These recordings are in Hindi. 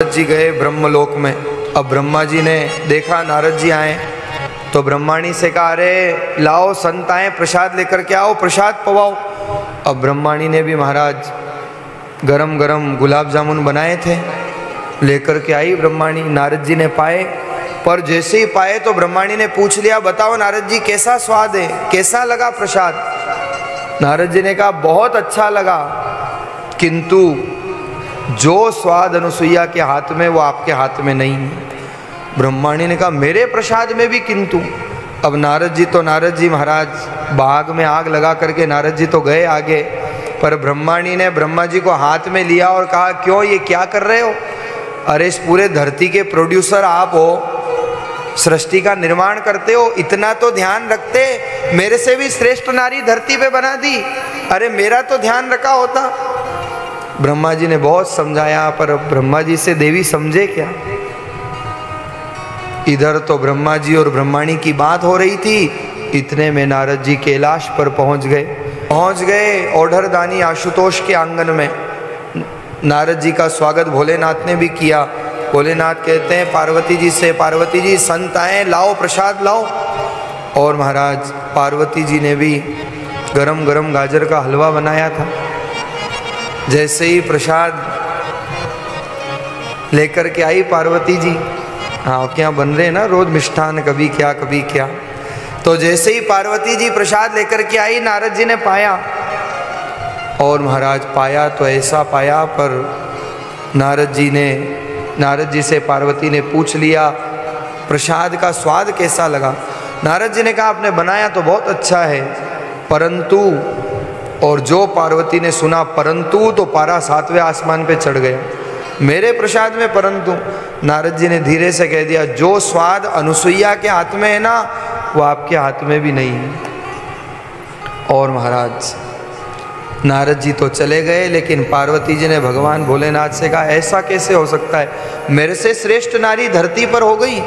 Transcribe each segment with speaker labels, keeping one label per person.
Speaker 1: नारद जी गए ब्रह्मलोक में। अब ब्रह्मा जी ने देखा नारद जी आए तो ब्रह्माणी से कहा, अरे लाओ संत आए, प्रसाद लेकर के आओ, प्रसाद पवाओ। अब ब्रह्माणी ने भी महाराज गरम गरम गुलाब जामुन बनाए थे, लेकर के आई ब्रह्माणी। नारद जी ने पाए, पर जैसे ही पाए तो ब्रह्माणी ने पूछ लिया, बताओ नारद जी कैसा स्वाद है, कैसा लगा प्रसाद। नारद जी ने कहा बहुत अच्छा लगा, किंतु जो स्वाद अनुसुईया के हाथ में वो आपके हाथ में नहीं है। ब्रह्माणी ने कहा मेरे प्रसाद में भी किंतु। अब नारद जी महाराज बाग में आग लगा करके नारद जी तो गए आगे, पर ब्रह्माणी ने ब्रह्मा जी को हाथ में लिया और कहा, क्यों ये क्या कर रहे हो? अरे इस पूरे धरती के प्रोड्यूसर आप हो, सृष्टि का निर्माण करते हो, इतना तो ध्यान रखते, मेरे से भी श्रेष्ठ नारी धरती पे बना दी, अरे मेरा तो ध्यान रखा होता। ब्रह्मा जी ने बहुत समझाया, पर ब्रह्मा जी से देवी समझे क्या। इधर तो ब्रह्मा जी और ब्रह्माणी की बात हो रही थी, इतने में नारद जी कैलाश पर पहुंच गए ओढ़रदानी आशुतोष के आंगन में। नारद जी का स्वागत भोलेनाथ ने भी किया। भोलेनाथ कहते हैं पार्वती जी से, पार्वती जी संत आए, लाओ प्रसाद लाओ। और महाराज पार्वती जी ने भी गरम गरम गाजर का हलवा बनाया था। जैसे ही प्रसाद लेकर के आई पार्वती जी, हाँ क्या बन रहे हैं ना रोज मिष्ठान, कभी क्या कभी क्या, तो जैसे ही पार्वती जी प्रसाद लेकर के आई नारद जी ने पाया, और महाराज पाया तो ऐसा पाया, पर नारद जी से पार्वती ने पूछ लिया प्रसाद का स्वाद कैसा लगा। नारद जी ने कहा आपने बनाया तो बहुत अच्छा है, परंतु, और जो पार्वती ने सुना परंतु तो पारा 7वें आसमान पे चढ़ गया, मेरे प्रसाद में परंतु। नारद जी ने धीरे से कह दिया, जो स्वाद अनुसुईया के हाथ में है ना वो आपके हाथ में भी नहीं है। और महाराज नारद जी तो चले गए, लेकिन पार्वती जी ने भगवान भोलेनाथ से कहा ऐसा कैसे हो सकता है, मेरे से श्रेष्ठ नारी धरती पर हो गई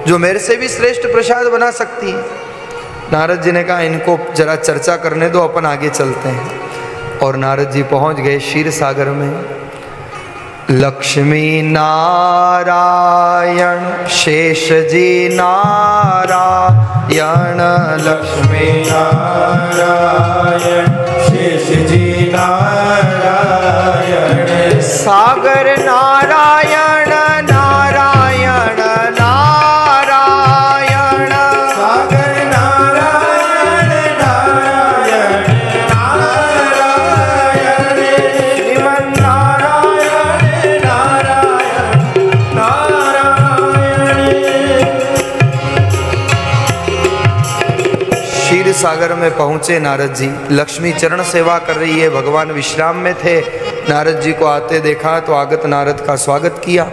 Speaker 1: जो मेरे से भी श्रेष्ठ प्रसाद बना सकती है। नारद जी ने कहा इनको जरा चर्चा करने दो, अपन आगे चलते हैं। और नारद जी पहुंच गए क्षीर सागर में। लक्ष्मी नारायण शेष जी नारायण, लक्ष्मी नारायण शेष जी नारायण, सागर नारायण नारायण नारायण, सागर नारायण नारायण नारायण, श्रीमन नारायण नारायण नारायण। क्षीर सागर में पहुंचे नारद जी, लक्ष्मी चरण सेवा कर रही है, भगवान विश्राम में थे। नारद जी को आते देखा तो आगत नारद का स्वागत किया।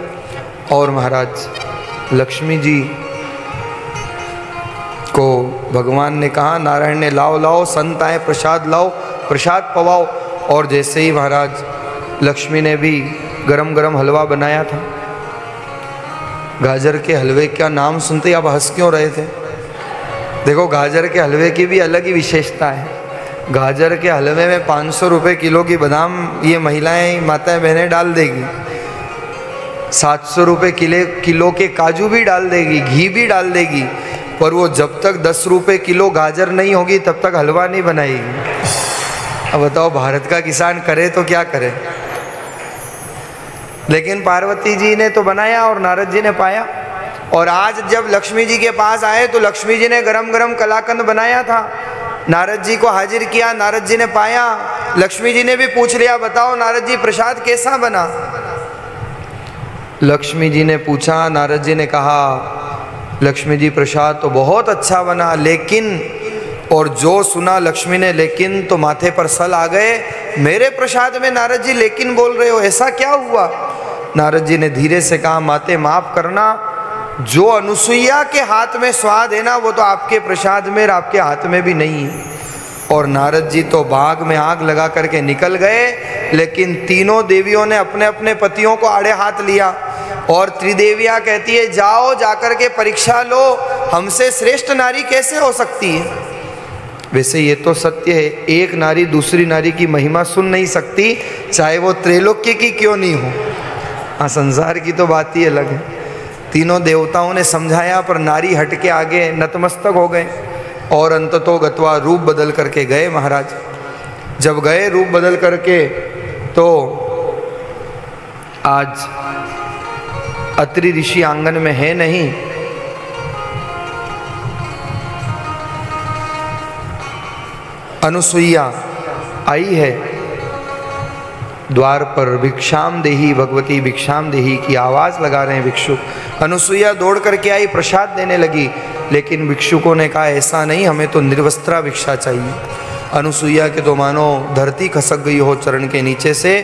Speaker 1: और महाराज लक्ष्मी जी को भगवान ने कहा, नारायण ने लाओ लाओ संत आए, प्रसाद लाओ, प्रसाद पवाओ। और जैसे ही महाराज लक्ष्मी ने भी गरम गरम हलवा बनाया था। गाजर के हलवे का नाम सुनते ही आप हंस क्यों रहे थे? देखो गाजर के हलवे की भी अलग ही विशेषता है। गाजर के हलवे में 500 रुपये किलो की बादाम ये महिलाएं माताएं बहनें डाल देगी, 700 रुपये किलो के काजू भी डाल देगी, घी भी डाल देगी, पर वो जब तक 10 रुपये किलो गाजर नहीं होगी तब तक हलवा नहीं बनाएगी। अब बताओ भारत का किसान करे तो क्या करे। लेकिन पार्वती जी ने तो बनाया और नारद जी ने पाया। और आज जब लक्ष्मी जी के पास आए तो लक्ष्मी जी ने गरम गरम कलाकंद बनाया था, नारद जी को हाजिर किया, नारद जी ने पाया। लक्ष्मी जी ने भी पूछ लिया, बताओ नारद जी प्रसाद कैसा बना। लक्ष्मी जी ने पूछा, नारद जी ने कहा लक्ष्मी जी प्रसाद तो बहुत अच्छा बना, लेकिन, और जो सुना लक्ष्मी ने लेकिन तो माथे पर सल आ गए, मेरे प्रसाद में नारद जी लेकिन बोल रहे हो, ऐसा क्या हुआ। नारद जी ने धीरे से कहा, माते माफ करना, जो अनुसुईया के हाथ में स्वाद है ना वो तो आपके प्रसाद में और आपके हाथ में भी नहीं है। और नारद जी तो बाग में आग लगा करके निकल गए, लेकिन तीनों देवियों ने अपने अपने पतियों को आड़े हाथ लिया। और त्रिदेवियां कहती है जाओ जाकर के परीक्षा लो, हमसे श्रेष्ठ नारी कैसे हो सकती है। वैसे ये तो सत्य है, एक नारी दूसरी नारी की महिमा सुन नहीं सकती, चाहे वो त्रैलोक्य की क्यों नहीं हो। हाँ, संसार की तो बात ही अलग है। तीनों देवताओं ने समझाया पर नारी हट के आगे नतमस्तक हो गए और अंततो गत्वा रूप बदल करके गए महाराज। जब गए रूप बदल करके तो आज अत्रि ऋषि आंगन में है नहीं, अनुसुईया आई है द्वार पर। भिक्षाम देही भगवती भिक्षाम देही की आवाज लगा रहे हैं भिक्षुक। अनुसुईया दौड़ करके आई, प्रसाद देने लगी, लेकिन भिक्षुकों ने कहा ऐसा नहीं, हमें तो निर्वस्त्रा भिक्षा चाहिए। अनुसुईया के तो मानो धरती खसक गई हो चरण के नीचे से,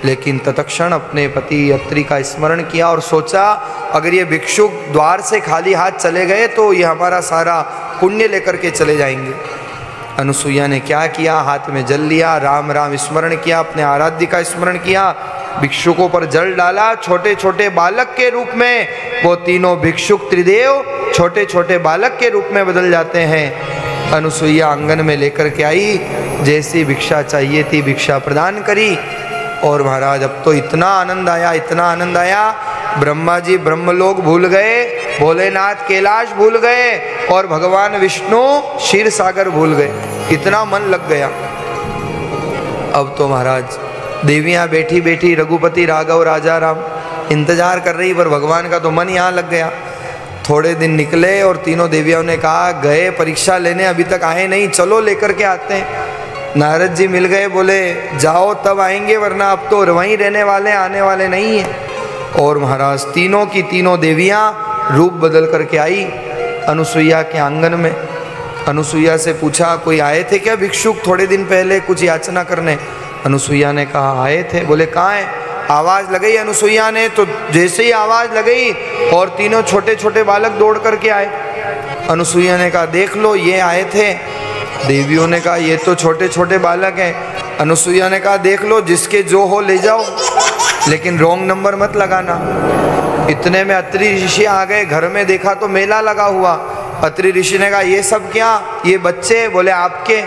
Speaker 1: लेकिन तत्क्षण अपने पति अत्रि का स्मरण किया और सोचा अगर ये भिक्षुक द्वार से खाली हाथ चले गए तो ये हमारा सारा पुण्य लेकर के चले जाएंगे। अनुसुईया ने क्या किया, हाथ में जल लिया, राम राम स्मरण किया, अपने आराध्य का स्मरण किया, भिक्षुकों पर जल डाला। छोटे छोटे बालक के रूप में वो तीनों भिक्षुक त्रिदेव छोटे छोटे बालक के रूप में बदल जाते हैं। अनुसुईया आंगन में लेकर के आई, जैसी भिक्षा चाहिए थी भिक्षा प्रदान करी। और महाराज अब तो इतना आनंद आया, इतना आनंद आया, ब्रह्मा जी ब्रह्मलोक भूल गए, भोलेनाथ कैलाश भूल गए और भगवान विष्णु क्षीर सागर भूल गए, इतना मन लग गया। अब तो महाराज देवियाँ बैठी बैठी रघुपति राघव राजा राम इंतजार कर रही, पर भगवान का तो मन यहाँ लग गया। थोड़े दिन निकले और तीनों देवियों ने कहा गए परीक्षा लेने, अभी तक आए नहीं, चलो लेकर के आते हैं। नारद जी मिल गए, बोले जाओ तब आएंगे, वरना अब तो वहीं रहने वाले, आने वाले नहीं हैं। और महाराज तीनों की तीनों देवियाँ रूप बदल करके आई अनुसुईया के आंगन में। अनुसुईया से पूछा कोई आए थे क्या भिक्षुक थोड़े दिन पहले कुछ याचना करने? अनुसुईया ने कहा आए थे। बोले कहाँ है? आवाज़ लगाई अनुसुईया ने, तो जैसे ही आवाज़ लगाई और तीनों छोटे छोटे बालक दौड़ करके आए। अनुसुईया ने कहा देख लो ये आए थे। देवियों ने कहा ये तो छोटे छोटे बालक हैं। अनुसुईया ने कहा देख लो जिसके जो हो ले जाओ, लेकिन रॉन्ग नंबर मत लगाना। इतने में अत्रि ऋषि आ गए, घर में देखा तो मेला लगा हुआ। अत्रि ऋषि ने कहा ये सब क्या, ये बच्चे? बोले आपके।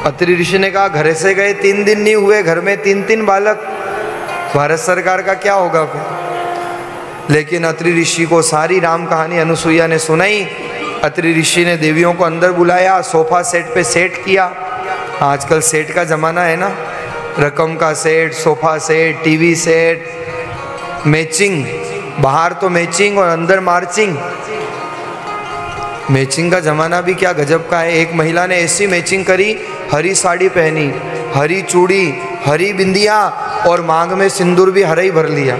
Speaker 1: अत्रि ऋषि ने कहा घर से गए 3 दिन नहीं हुए, घर में 3-3 बालक, भारत सरकार का क्या होगा फिर? लेकिन अत्रि ऋषि को सारी राम कहानी अनुसुईया ने सुनाई। अत्रि ऋषि ने देवियों को अंदर बुलाया, सोफा सेट पे सेट किया। आजकल सेट का ज़माना है ना, रकम का set, sofa set, TV set, matching, बाहर तो मैचिंग और अंदर मार्चिंग। मैचिंग का ज़माना भी क्या गजब का है। एक महिला ने ऐसी मैचिंग करी, हरी साड़ी पहनी, हरी चूड़ी, हरी बिंदिया और मांग में सिंदूर भी हरा ही भर लिया।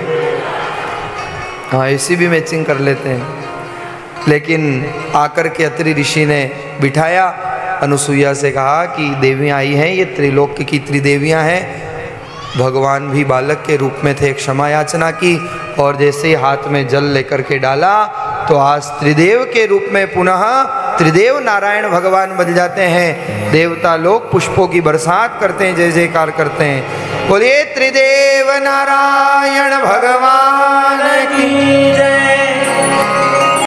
Speaker 1: हाँ ऐसी भी मैचिंग कर लेते हैं। लेकिन आकर के अत्रि ऋषि ने बिठाया, अनुसुईया से कहा कि देवियाँ आई हैं, ये त्रिलोक की त्रिदेवियाँ हैं, भगवान भी बालक के रूप में थे, क्षमा याचना की। और जैसे ही हाथ में जल लेकर के डाला तो आज त्रिदेव के रूप में पुनः त्रिदेव नारायण भगवान बन जाते हैं। देवता लोग पुष्पों की बरसात करते हैं, जय जयकार करते हैं। बोलिए त्रिदेव नारायण भगवान की जय।